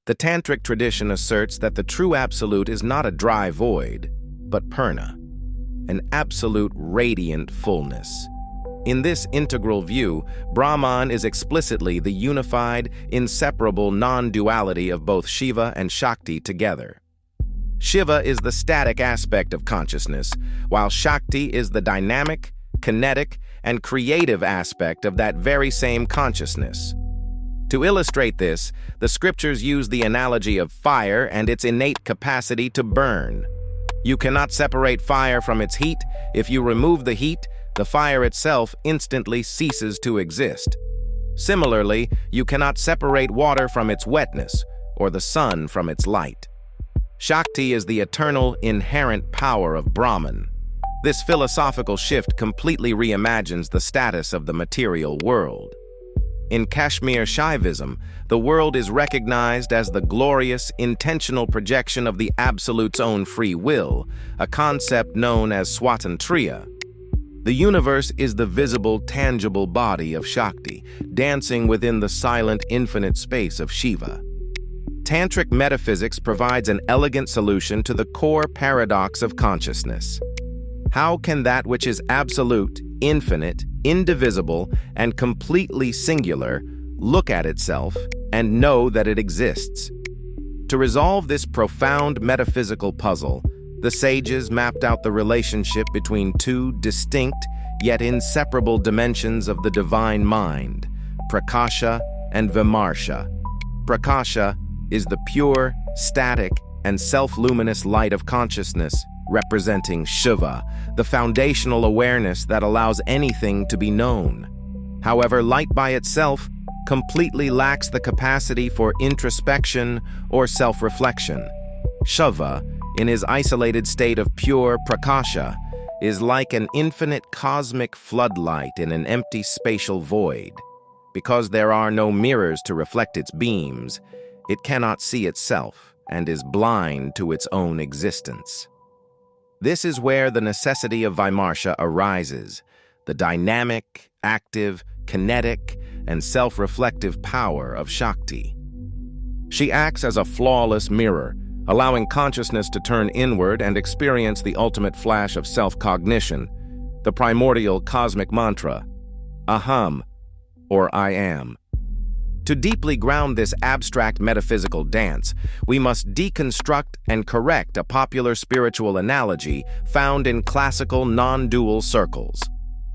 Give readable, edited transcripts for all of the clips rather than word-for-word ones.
The Tantric tradition asserts that the true absolute is not a dry void, but purna, an absolute radiant fullness. In this integral view, Brahman is explicitly the unified, inseparable non-duality of both Shiva and Shakti together. Shiva is the static aspect of consciousness, while Shakti is the dynamic, kinetic, and creative aspect of that very same consciousness. To illustrate this, the scriptures use the analogy of fire and its innate capacity to burn. You cannot separate fire from its heat. If you remove the heat, the fire itself instantly ceases to exist. Similarly, you cannot separate water from its wetness or the sun from its light. Shakti is the eternal, inherent power of Brahman. This philosophical shift completely reimagines the status of the material world. In Kashmir Shaivism, the world is recognized as the glorious, intentional projection of the Absolute's own free will, a concept known as swatantriya. The universe is the visible, tangible body of Shakti, dancing within the silent, infinite space of Shiva. Tantric metaphysics provides an elegant solution to the core paradox of consciousness. How can that which is absolute, infinite, indivisible, and completely singular look at itself and know that it exists? To resolve this profound metaphysical puzzle, the sages mapped out the relationship between two distinct yet inseparable dimensions of the divine mind, Prakasha and Vimarsha. Prakasha is the pure, static, and self-luminous light of consciousness, representing Shiva, the foundational awareness that allows anything to be known. However, light by itself completely lacks the capacity for introspection or self-reflection. Shiva, in his isolated state of pure Prakasha, is like an infinite cosmic floodlight in an empty spatial void. Because there are no mirrors to reflect its beams, it cannot see itself and is blind to its own existence. This is where the necessity of Vimarsha arises, the dynamic, active, kinetic, and self-reflective power of Shakti. She acts as a flawless mirror, allowing consciousness to turn inward and experience the ultimate flash of self-cognition, the primordial cosmic mantra, Aham, or I am. To deeply ground this abstract metaphysical dance, we must deconstruct and correct a popular spiritual analogy found in classical non-dual circles.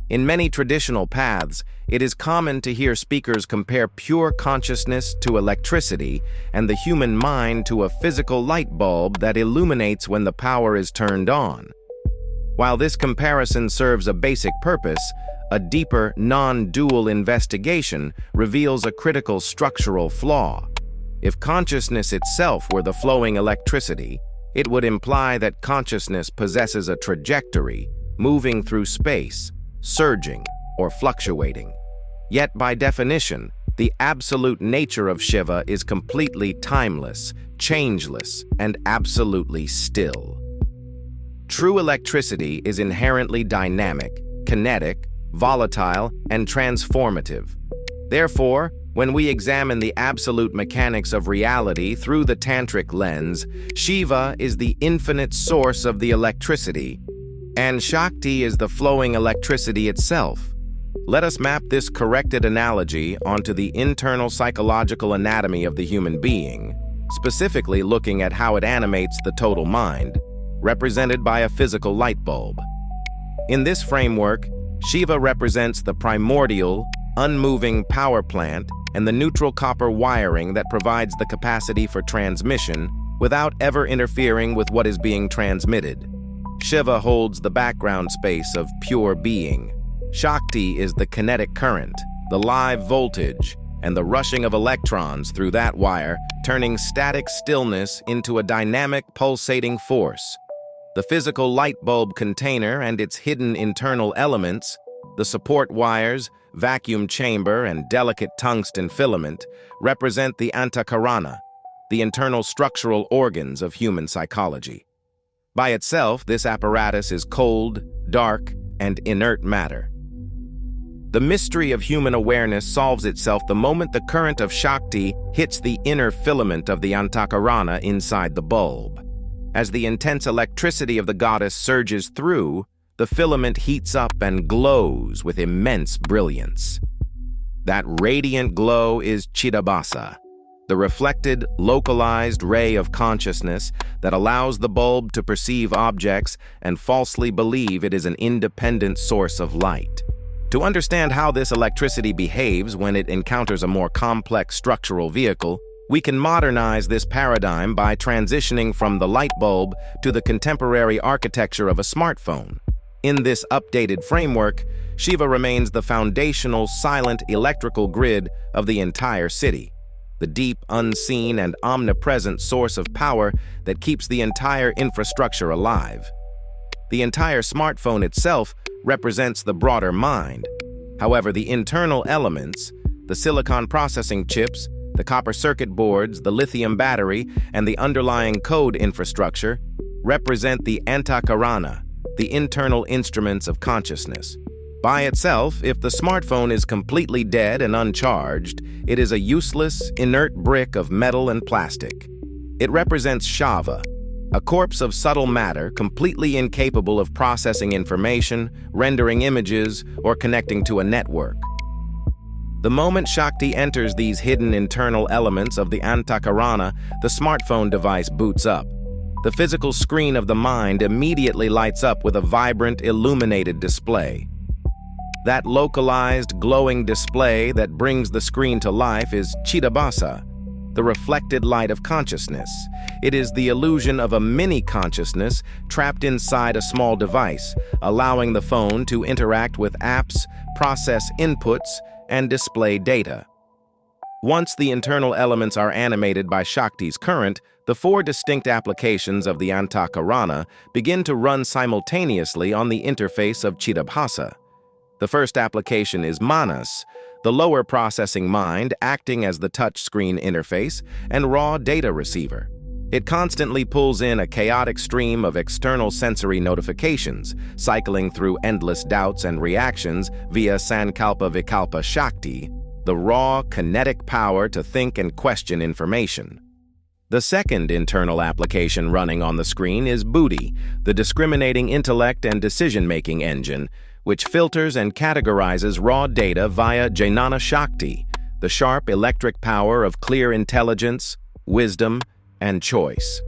In many traditional paths, it is common to hear speakers compare pure consciousness to electricity and the human mind to a physical light bulb that illuminates when the power is turned on. While this comparison serves a basic purpose, a deeper, non-dual investigation reveals a critical structural flaw. If consciousness itself were the flowing electricity, it would imply that consciousness possesses a trajectory, moving through space, surging or fluctuating. Yet, by definition, the absolute nature of Shiva is completely timeless, changeless, and absolutely still. True electricity is inherently dynamic, kinetic, volatile, and transformative. Therefore, when we examine the absolute mechanics of reality through the tantric lens, Shiva is the infinite source of the electricity, and Shakti is the flowing electricity itself. Let us map this corrected analogy onto the internal psychological anatomy of the human being, specifically looking at how it animates the total mind, represented by a physical light bulb. In this framework, Shiva represents the primordial, unmoving power plant and the neutral copper wiring that provides the capacity for transmission without ever interfering with what is being transmitted. Shiva holds the background space of pure being. Shakti is the kinetic current, the live voltage, and the rushing of electrons through that wire, turning static stillness into a dynamic, pulsating force. The physical light bulb container and its hidden internal elements, the support wires, vacuum chamber, and delicate tungsten filament, represent the antakarana, the internal structural organs of human psychology. By itself, this apparatus is cold, dark, and inert matter. The mystery of human awareness solves itself the moment the current of Shakti hits the inner filament of the Antakarana inside the bulb. As the intense electricity of the goddess surges through, the filament heats up and glows with immense brilliance. That radiant glow is Chidabhasa, the reflected, localized ray of consciousness that allows the bulb to perceive objects and falsely believe it is an independent source of light. To understand how this electricity behaves when it encounters a more complex structural vehicle, we can modernize this paradigm by transitioning from the light bulb to the contemporary architecture of a smartphone. In this updated framework, Shiva remains the foundational silent electrical grid of the entire city, the deep, unseen, and omnipresent source of power that keeps the entire infrastructure alive. The entire smartphone itself represents the broader mind. However, the internal elements, the silicon processing chips, the copper circuit boards, the lithium battery, and the underlying code infrastructure, represent the Antakarana, the internal instruments of consciousness. By itself, if the smartphone is completely dead and uncharged, it is a useless, inert brick of metal and plastic. It represents Shava, a corpse of subtle matter completely incapable of processing information, rendering images, or connecting to a network. The moment Shakti enters these hidden internal elements of the Antakarana, the smartphone device boots up. The physical screen of the mind immediately lights up with a vibrant, illuminated display. That localized, glowing display that brings the screen to life is Chidabhasa, the reflected light of consciousness. It is the illusion of a mini-consciousness trapped inside a small device, allowing the phone to interact with apps, process inputs, and display data. Once the internal elements are animated by Shakti's current, the four distinct applications of the Antakarana begin to run simultaneously on the interface of Chidabhasa. The first application is Manas, the lower processing mind acting as the touchscreen interface and raw data receiver. It constantly pulls in a chaotic stream of external sensory notifications, cycling through endless doubts and reactions via Sankalpa Vikalpa Shakti, the raw, kinetic power to think and question information. The second internal application running on the screen is Buddhi, the discriminating intellect and decision-making engine, which filters and categorizes raw data via Jnana Shakti, the sharp electric power of clear intelligence, wisdom, and choice.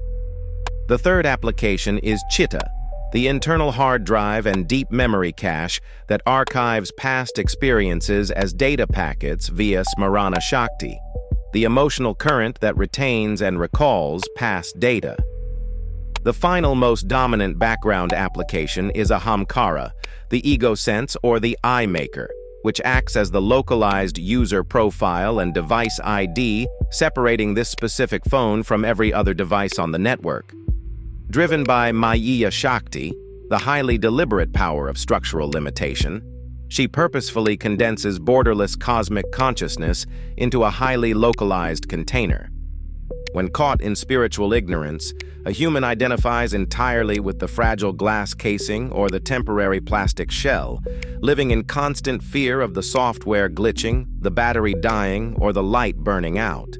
The third application is Chitta, the internal hard drive and deep memory cache that archives past experiences as data packets via Smarana Shakti, the emotional current that retains and recalls past data. The final most dominant background application is Ahamkara, the ego sense or the I maker, which acts as the localized user profile and device ID, separating this specific phone from every other device on the network. Driven by Maya Shakti, the highly deliberate power of structural limitation, she purposefully condenses borderless cosmic consciousness into a highly localized container. When caught in spiritual ignorance, a human identifies entirely with the fragile glass casing or the temporary plastic shell, living in constant fear of the software glitching, the battery dying, or the light burning out.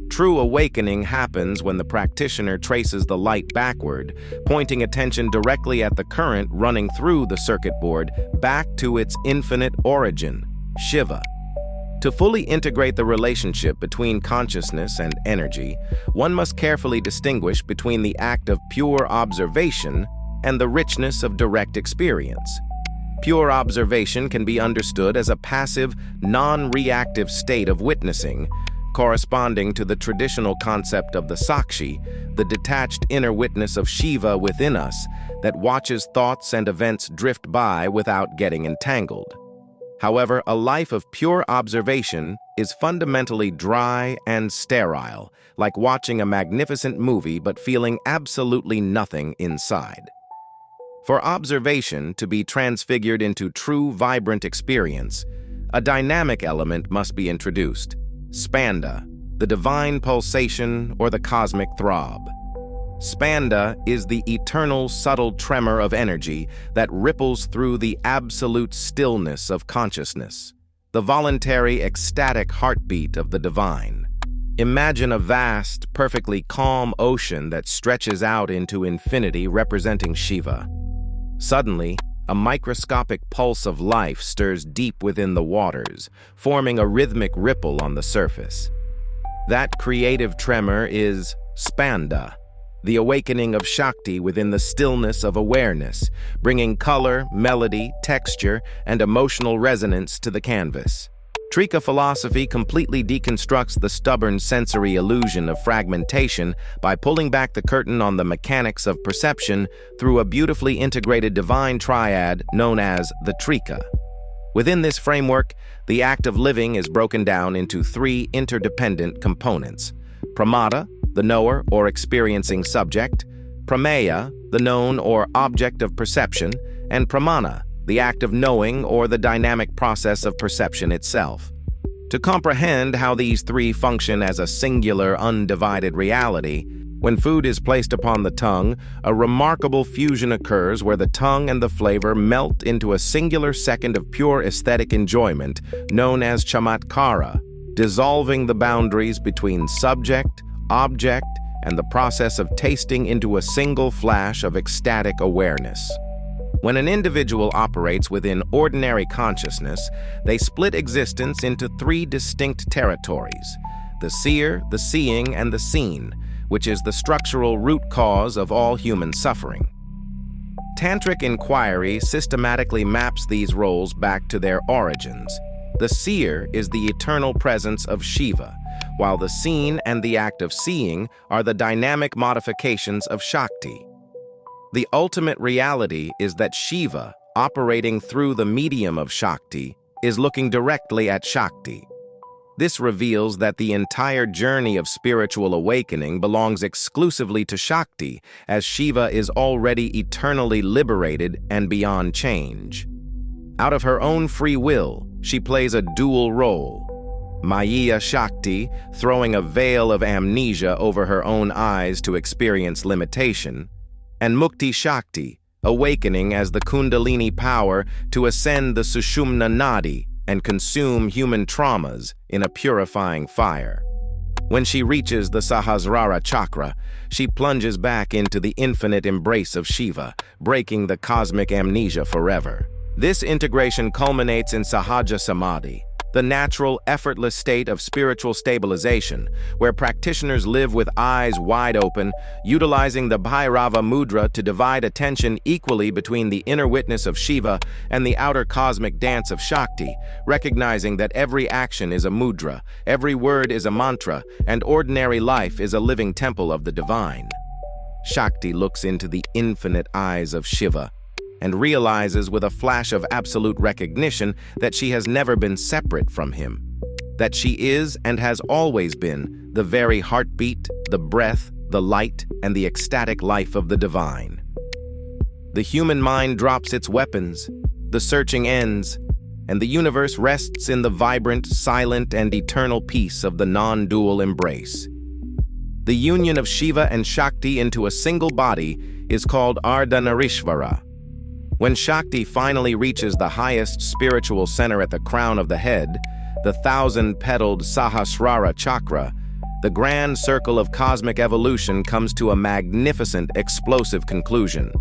True awakening happens when the practitioner traces the light backward, pointing attention directly at the current running through the circuit board back to its infinite origin, Shiva. To fully integrate the relationship between consciousness and energy, one must carefully distinguish between the act of pure observation and the richness of direct experience. Pure observation can be understood as a passive, non-reactive state of witnessing, corresponding to the traditional concept of the Sakshi, the detached inner witness of Shiva within us that watches thoughts and events drift by without getting entangled. However, a life of pure observation is fundamentally dry and sterile, like watching a magnificent movie but feeling absolutely nothing inside. For observation to be transfigured into true, vibrant experience, a dynamic element must be introduced: Spanda, the divine pulsation or the cosmic throb. Spanda is the eternal subtle tremor of energy that ripples through the absolute stillness of consciousness, the voluntary ecstatic heartbeat of the divine. Imagine a vast, perfectly calm ocean that stretches out into infinity representing Shiva. Suddenly, a microscopic pulse of life stirs deep within the waters, forming a rhythmic ripple on the surface. That creative tremor is Spanda, the awakening of Shakti within the stillness of awareness, bringing color, melody, texture, and emotional resonance to the canvas. Trika philosophy completely deconstructs the stubborn sensory illusion of fragmentation by pulling back the curtain on the mechanics of perception through a beautifully integrated divine triad known as the Trika. Within this framework, the act of living is broken down into three interdependent components: pramada, the knower or experiencing subject; prameya, the known or object of perception; and pramana, the act of knowing or the dynamic process of perception itself. To comprehend how these three function as a singular, undivided reality, when food is placed upon the tongue, a remarkable fusion occurs where the tongue and the flavor melt into a singular second of pure aesthetic enjoyment, known as chamatkara, dissolving the boundaries between subject, object, and the process of tasting into a single flash of ecstatic awareness. When an individual operates within ordinary consciousness, they split existence into three distinct territories: the seer, the seeing, and the seen, which is the structural root cause of all human suffering. Tantric inquiry systematically maps these roles back to their origins. The seer is the eternal presence of Shiva, while the seen and the act of seeing are the dynamic modifications of Shakti. The ultimate reality is that Shiva, operating through the medium of Shakti, is looking directly at Shakti. This reveals that the entire journey of spiritual awakening belongs exclusively to Shakti, as Shiva is already eternally liberated and beyond change. Out of her own free will, she plays a dual role: Maya Shakti, throwing a veil of amnesia over her own eyes to experience limitation, and Mukti Shakti, awakening as the Kundalini power to ascend the Sushumna Nadi and consume human traumas in a purifying fire. When she reaches the Sahasrara chakra, she plunges back into the infinite embrace of Shiva, breaking the cosmic amnesia forever. This integration culminates in Sahaja Samadhi, the natural, effortless state of spiritual stabilization, where practitioners live with eyes wide open, utilizing the Bhairava mudra to divide attention equally between the inner witness of Shiva and the outer cosmic dance of Shakti, recognizing that every action is a mudra, every word is a mantra, and ordinary life is a living temple of the divine. Shakti looks into the infinite eyes of Shiva and realizes with a flash of absolute recognition that she has never been separate from him, that she is and has always been the very heartbeat, the breath, the light, and the ecstatic life of the divine. The human mind drops its weapons, the searching ends, and the universe rests in the vibrant, silent, and eternal peace of the non-dual embrace. The union of Shiva and Shakti into a single body is called Ardhanarishwara. When Shakti finally reaches the highest spiritual center at the crown of the head, the thousand-petaled Sahasrara chakra, the grand circle of cosmic evolution comes to a magnificent, explosive conclusion.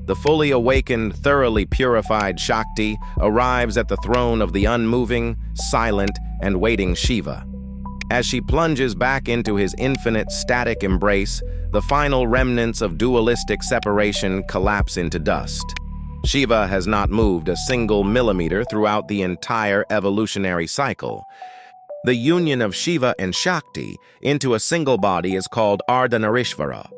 The fully awakened, thoroughly purified Shakti arrives at the throne of the unmoving, silent, and waiting Shiva. As she plunges back into his infinite, static embrace, the final remnants of dualistic separation collapse into dust. Shiva has not moved a single millimeter throughout the entire evolutionary cycle. The union of Shiva and Shakti into a single body is called Ardhanarishwara,